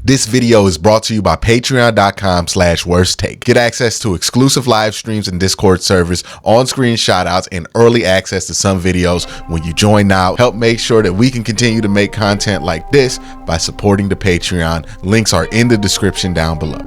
This video is brought to you by patreon.com/worsttake. Get access to exclusive live streams and Discord servers, on-screen shoutouts, and early access to some videos when you join now. Help make sure that we can continue to make content like this by supporting the Patreon. Links are in the description down below.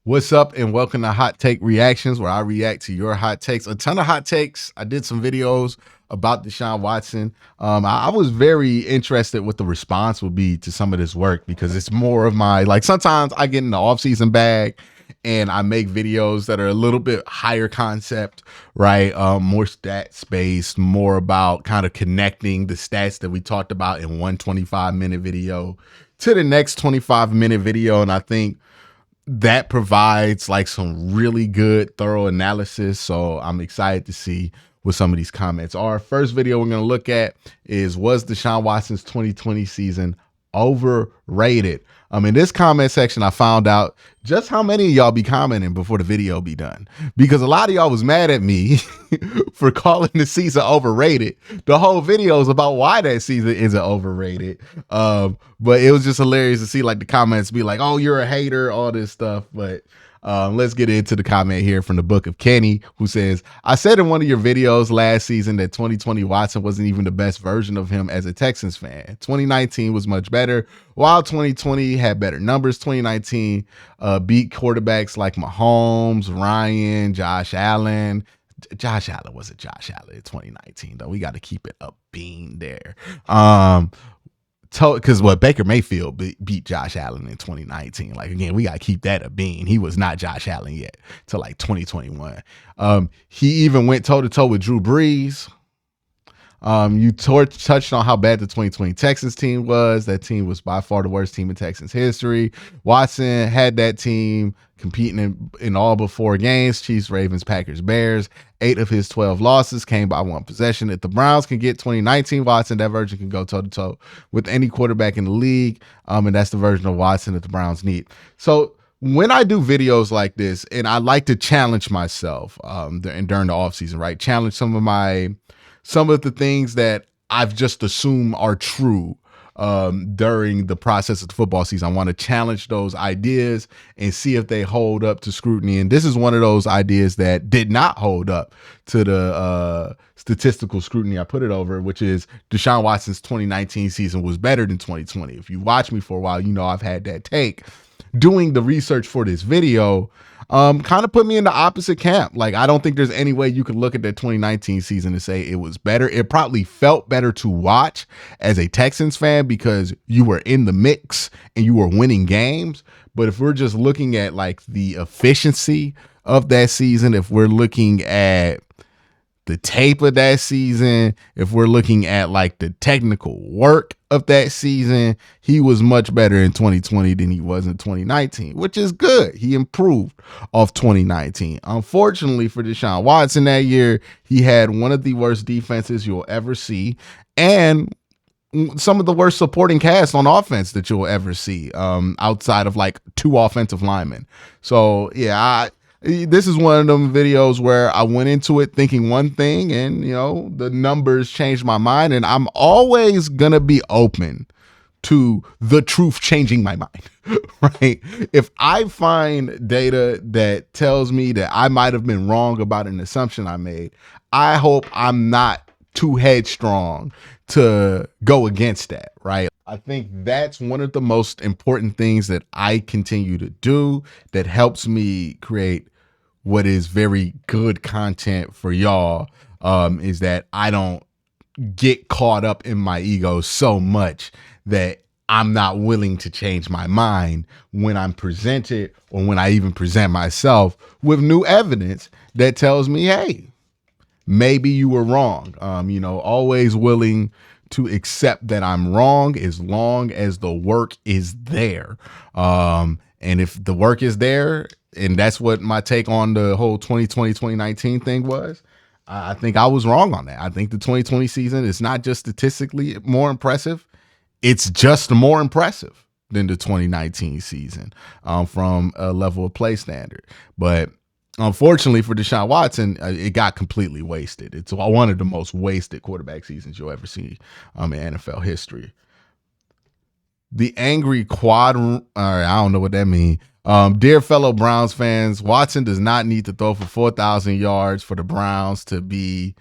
What's up and welcome to Hot Take Reactions, where I react to your hot takes. A ton of hot takes. I did some videos about Deshaun Watson. I was very interested what the response would be to some of this work, because it's more of my, like, sometimes I get in the off-season bag and I make videos that are a little bit higher concept, right? More stats-based, more about kind of connecting the stats that we talked about in one 25-minute video to the next 25-minute video. And I think that provides like some really good, thorough analysis. So I'm excited to see what some of these comments are. First video we're going to look at is, was Deshaun Watson's 2020 season overrated? In this comment section, I found out just how many of y'all be commenting before the video be done, because a lot of y'all was mad at me for calling the season overrated. The whole video is about why that season isn't overrated. But it was just hilarious to see like the comments be like, oh, you're a hater, all this stuff. But let's get into the comment here from the Book of Kenny, who says, I said in one of your videos last season that 2020 Watson wasn't even the best version of him as a Texans fan. 2019 was much better, while 2020 had better numbers. 2019 beat quarterbacks like Mahomes, Ryan, Josh Allen. Josh Allen wasn't Josh Allen in 2019, though. We got to keep it a bean there. Because what Baker Mayfield beat Josh Allen in 2019. Like, again, we got to keep that a bean. He was not Josh Allen yet till like 2021. He even went toe-to-toe with Drew Brees. You touched on how bad the 2020 Texans team was. That team was by far the worst team in Texans history. Watson had that team competing in all but 4 games: Chiefs, Ravens, Packers, Bears. 8 of his 12 losses came by 1 possession. If the Browns can get 2019 Watson, that version can go toe-to-toe with any quarterback in the league. And that's the version of Watson that the Browns need. So when I do videos like this, and I like to challenge myself during the offseason, right? Challenge some of the things that I've just assumed are true during the process of the football season. I want to challenge those ideas and see if they hold up to scrutiny. And this is one of those ideas that did not hold up to the statistical scrutiny I put it over, which is Deshaun Watson's 2019 season was better than 2020. If you watch me for a while, you know I've had that take. Doing the research for this video kind of put me in the opposite camp. Like, I don't think there's any way you could look at that 2019 season and say it was better. It probably felt better to watch as a Texans fan because you were in the mix and you were winning games. But if we're just looking at like the efficiency of that season, if we're looking at the tape of that season, if we're looking at like the technical work of that season, he was much better in 2020 than he was in 2019, which is good. He improved off 2019. Unfortunately for Deshaun Watson that year, he had one of the worst defenses you'll ever see and some of the worst supporting cast on offense that you'll ever see, outside of like 2 offensive linemen. So yeah, this is one of them videos where I went into it thinking one thing and, you know, the numbers changed my mind, and I'm always going to be open to the truth changing my mind, right? If I find data that tells me that I might have been wrong about an assumption I made, I hope I'm not too headstrong to go against that, right? I think that's one of the most important things that I continue to do that helps me create what is very good content for y'all, is that I don't get caught up in my ego so much that I'm not willing to change my mind when I'm presented, or when I even present myself with new evidence that tells me, hey, maybe you were wrong. Always willing to accept that I'm wrong as long as the work is there. And if the work is there, and that's what my take on the whole 2020-2019 thing was, I think I was wrong on that. I think the 2020 season is not just statistically more impressive, it's just more impressive than the 2019 season from a level of play standard. But Unfortunately for Deshaun Watson, it got completely wasted. It's one of the most wasted quarterback seasons you'll ever see in NFL history. The angry quad. All right, I don't know what that means. Dear fellow Browns fans, Watson does not need to throw for 4,000 yards for the Browns to be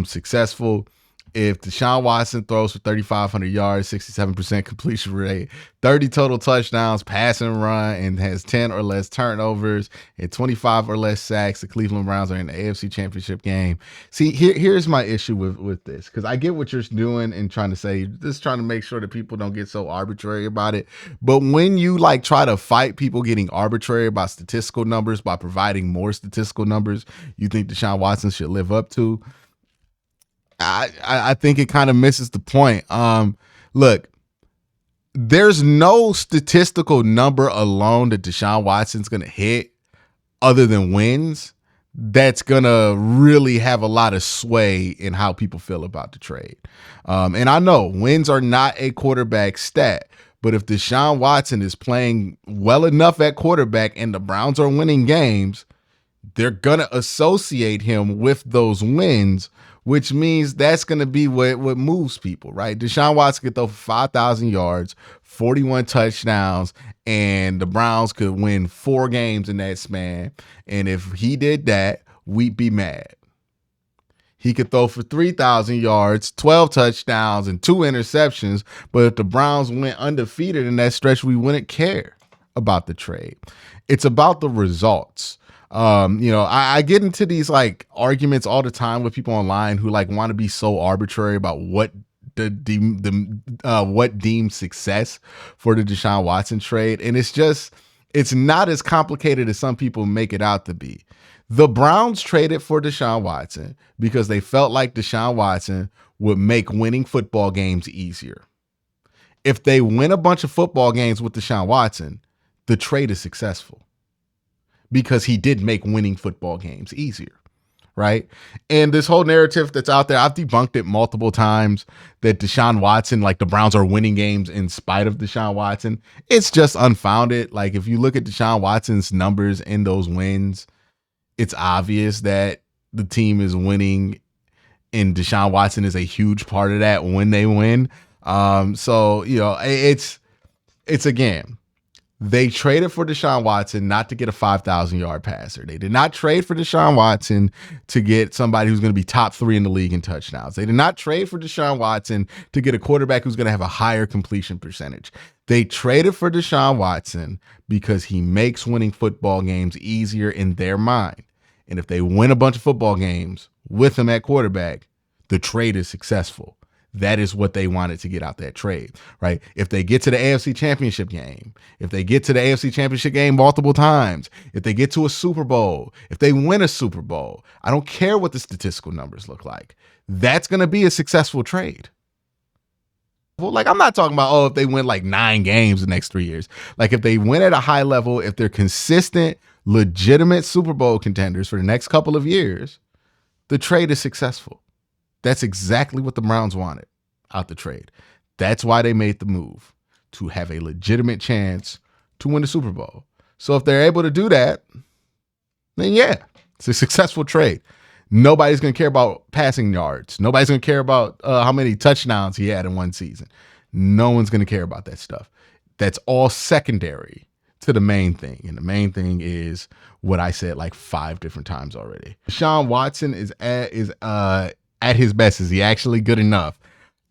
successful. If Deshaun Watson throws for 3,500 yards, 67% completion rate, 30 total touchdowns, pass and run, and has 10 or less turnovers and 25 or less sacks, the Cleveland Browns are in the AFC Championship game. See, here's my issue with this, because I get what you're doing and trying to say, just trying to make sure that people don't get so arbitrary about it. But when you like try to fight people getting arbitrary about statistical numbers by providing more statistical numbers you think Deshaun Watson should live up to, I think it kind of misses the point. Look, there's no statistical number alone that Deshaun Watson's going to hit other than wins that's going to really have a lot of sway in how people feel about the trade. And I know wins are not a quarterback stat, but if Deshaun Watson is playing well enough at quarterback and the Browns are winning games, they're going to associate him with those wins, which means that's going to be what moves people, right? Deshaun Watson could throw for 5,000 yards, 41 touchdowns, and the Browns could win 4 games in that span. And if he did that, we'd be mad. He could throw for 3,000 yards, 12 touchdowns, and 2 interceptions. But if the Browns went undefeated in that stretch, we wouldn't care about the trade. It's about the results. I get into these like arguments all the time with people online who like want to be so arbitrary about what what deemed success for the Deshaun Watson trade, and it's not as complicated as some people make it out to be. The Browns traded for Deshaun Watson because they felt like Deshaun Watson would make winning football games easier. If they win a bunch of football games with Deshaun Watson, the trade is successful, because he did make winning football games easier, right? And this whole narrative that's out there, I've debunked it multiple times, that Deshaun Watson, like the Browns are winning games in spite of Deshaun Watson. It's just unfounded. Like if you look at Deshaun Watson's numbers in those wins, it's obvious that the team is winning and Deshaun Watson is a huge part of that when they win. So, it's again, they traded for Deshaun Watson not to get a 5,000-yard passer. They did not trade for Deshaun Watson to get somebody who's going to be top 3 in the league in touchdowns. They did not trade for Deshaun Watson to get a quarterback who's going to have a higher completion percentage. They traded for Deshaun Watson because he makes winning football games easier in their mind. And if they win a bunch of football games with him at quarterback, the trade is successful. That is what they wanted to get out that trade, right? If they get to the AFC Championship game, if they get to the AFC Championship game multiple times, if they get to a Super Bowl, if they win a Super Bowl, I don't care what the statistical numbers look like. That's going to be a successful trade. Well, like I'm not talking about, if they win like 9 games the next 3 years. Like if they win at a high level, if they're consistent, legitimate Super Bowl contenders for the next couple of years, the trade is successful. That's exactly what the Browns wanted out the trade. That's why they made the move, to have a legitimate chance to win the Super Bowl. So if they're able to do that, then yeah, it's a successful trade. Nobody's going to care about passing yards. Nobody's going to care about how many touchdowns he had in one season. No one's going to care about that stuff. That's all secondary to the main thing. And the main thing is what I said like 5 different times already. Deshaun Watson is at his best. Is he actually good enough?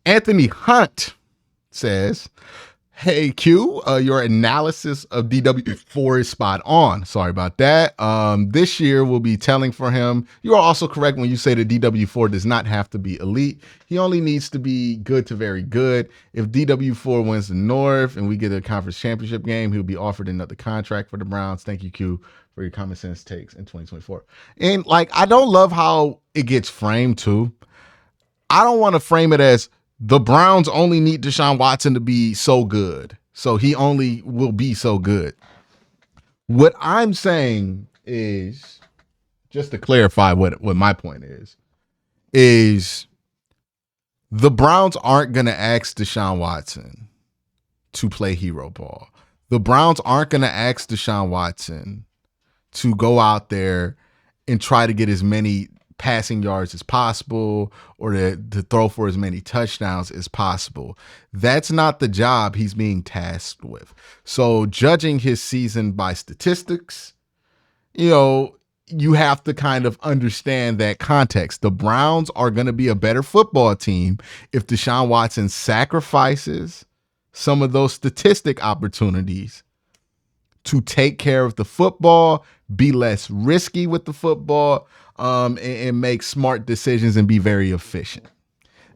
Anthony Hunt says, hey, Q, your analysis of DW4 is spot on. Sorry about that. This year will be telling for him. You are also correct when you say that DW4 does not have to be elite. He only needs to be good to very good. If DW4 wins the North and we get a conference championship game, he'll be offered another contract for the Browns. Thank you, Q, for your common sense takes in 2024. And like, I don't love how it gets framed too. I don't want to frame it as the Browns only need Deshaun Watson to be so good, so he only will be so good. What I'm saying is, just to clarify what my point is the Browns aren't going to ask Deshaun Watson to play hero ball. The Browns aren't going to ask Deshaun Watson to go out there and try to get as many passing yards as possible or to throw for as many touchdowns as possible. That's not the job he's being tasked with. So judging his season by statistics, you have to kind of understand that context. The Browns are going to be a better football team if Deshaun Watson sacrifices some of those statistic opportunities to take care of the football, be less risky with the football, and make smart decisions and be very efficient.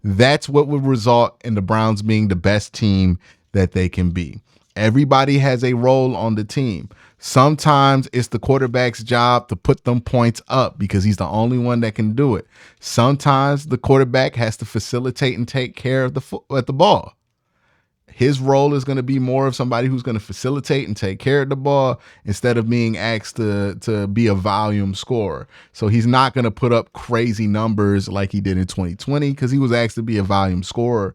That's what would result in the Browns being the best team that they can be. Everybody has a role on the team. Sometimes it's the quarterback's job to put them points up because he's the only one that can do it. Sometimes the quarterback has to facilitate and take care of the ball. His role is going to be more of somebody who's going to facilitate and take care of the ball instead of being asked to be a volume scorer. So he's not going to put up crazy numbers like he did in 2020 because he was asked to be a volume scorer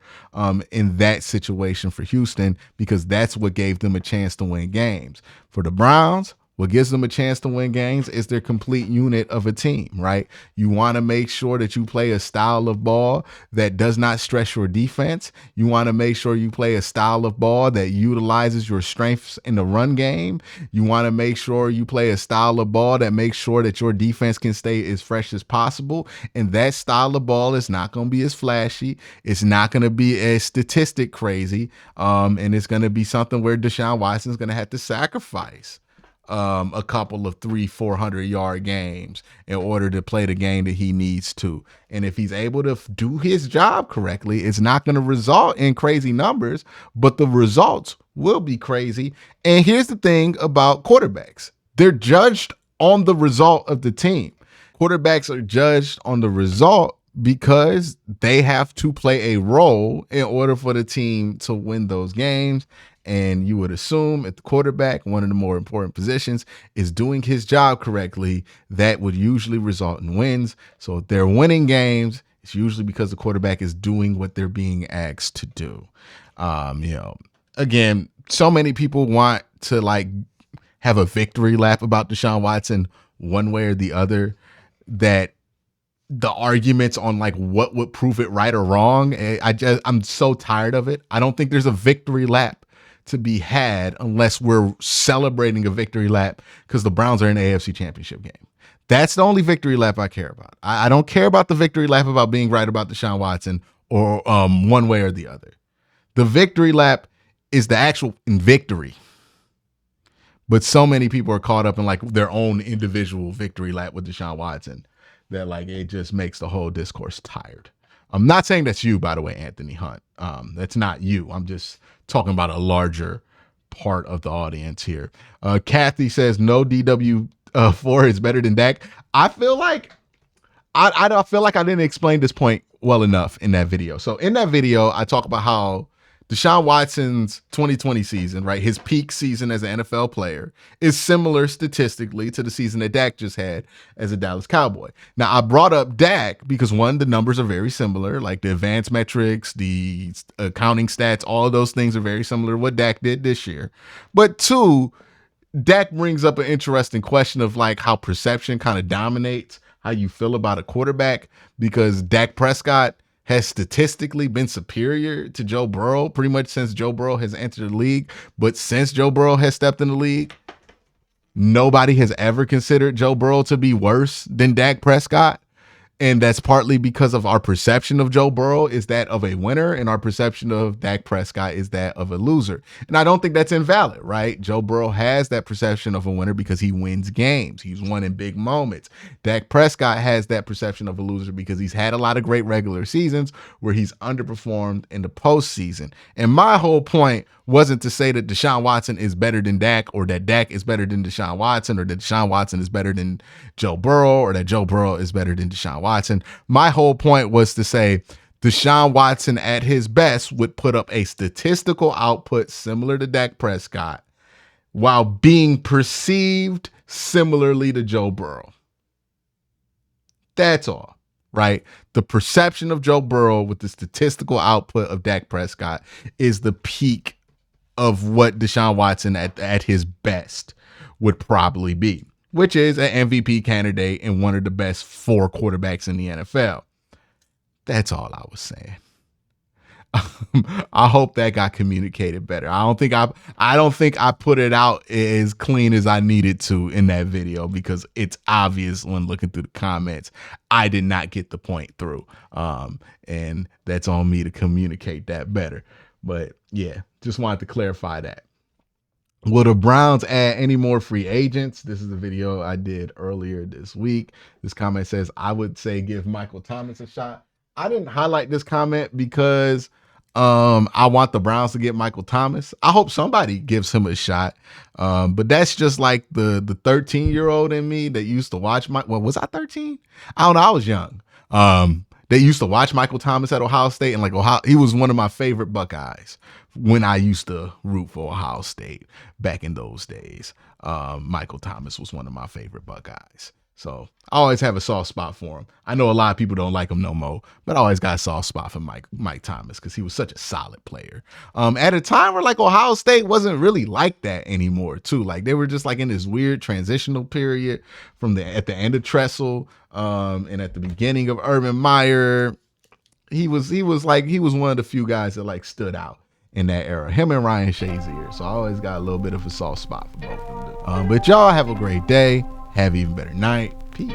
in that situation for Houston because that's what gave them a chance to win games. For the Browns, what gives them a chance to win games is their complete unit of a team, right? You want to make sure that you play a style of ball that does not stress your defense. You want to make sure you play a style of ball that utilizes your strengths in the run game. You want to make sure you play a style of ball that makes sure that your defense can stay as fresh as possible. And that style of ball is not going to be as flashy. It's not going to be as statistic crazy. And it's going to be something where Deshaun Watson is going to have to sacrifice a couple of 300-400 yard games in order to play the game that he needs to. And if he's able to do his job correctly, it's not going to result in crazy numbers, but the results will be crazy. And here's the thing about quarterbacks. They're judged on the result of the team. Quarterbacks are judged on the result because they have to play a role in order for the team to win those games. And you would assume at the quarterback, one of the more important positions, is doing his job correctly. That would usually result in wins. So if they're winning games, it's usually because the quarterback is doing what they're being asked to do. Again, so many people want to have a victory lap about Deshaun Watson one way or the other that the arguments on what would prove it right or wrong, I'm so tired of it. I don't think there's a victory lap to be had unless we're celebrating a victory lap because the Browns are in the AFC Championship game. That's the only victory lap I care about. I don't care about the victory lap about being right about Deshaun Watson or one way or the other. The victory lap is the actual victory. But so many people are caught up in their own individual victory lap with Deshaun Watson that it just makes the whole discourse tired. I'm not saying that's you, by the way, Anthony Hunt. That's not you. I'm just talking about a larger part of the audience here. Kathy says no DW4 is better than Dak. I feel like I feel like I didn't explain this point well enough in that video. So in that video, I talk about how Deshaun Watson's 2020 season, right, his peak season as an NFL player, is similar statistically to the season that Dak just had as a Dallas Cowboy. Now, I brought up Dak because, one, the numbers are very similar, like the advanced metrics, the accounting stats, all of those things are very similar to what Dak did this year. But two, Dak brings up an interesting question of how perception kind of dominates how you feel about a quarterback, because Dak Prescott has statistically been superior to Joe Burrow pretty much since Joe Burrow has entered the league. But since Joe Burrow has stepped in the league, nobody has ever considered Joe Burrow to be worse than Dak Prescott. And that's partly because of our perception of Joe Burrow is that of a winner, and our perception of Dak Prescott is that of a loser. And I don't think that's invalid, right? Joe Burrow has that perception of a winner because he wins games. He's won in big moments. Dak Prescott has that perception of a loser because he's had a lot of great regular seasons where he's underperformed in the postseason. And my whole point wasn't to say that Deshaun Watson is better than Dak, or that Dak is better than Deshaun Watson, or that Deshaun Watson is better than Joe Burrow, or that Joe Burrow is better than Deshaun Watson. My whole point was to say Deshaun Watson at his best would put up a statistical output similar to Dak Prescott while being perceived similarly to Joe Burrow. That's all, right? The perception of Joe Burrow with the statistical output of Dak Prescott is the peak of what Deshaun Watson at his best would probably be. which is an MVP candidate and one of the best 4 quarterbacks in the NFL. That's all I was saying. I hope that got communicated better. I don't think I put it out as clean as I needed to in that video, because it's obvious when looking through the comments, I did not get the point through. And that's on me to communicate that better. But yeah, just wanted to clarify that. Will the Browns add any more free agents? This is a video I did earlier this week. This comment says, I would say give Michael Thomas a shot. I didn't highlight this comment because I want the Browns to get Michael Thomas. I hope somebody gives him a shot. But that's just like the 13-year-old in me that used to watch was I 13? I don't know. I was young. They used to watch Michael Thomas at Ohio State, and he was one of my favorite Buckeyes when I used to root for Ohio State back in those days. Michael Thomas was one of my favorite Buckeyes. So I always have a soft spot for him. I know a lot of people don't like him no more, but I always got a soft spot for Mike Thomas because he was such a solid player. At a time where Ohio State wasn't really like that anymore too. They were just in this weird transitional period from at the end of Tressel and at the beginning of Urban Meyer. He was one of the few guys that stood out in that era. Him and Ryan Shazier. So I always got a little bit of a soft spot for both of them. But y'all have a great day. Have an even better night. Peace.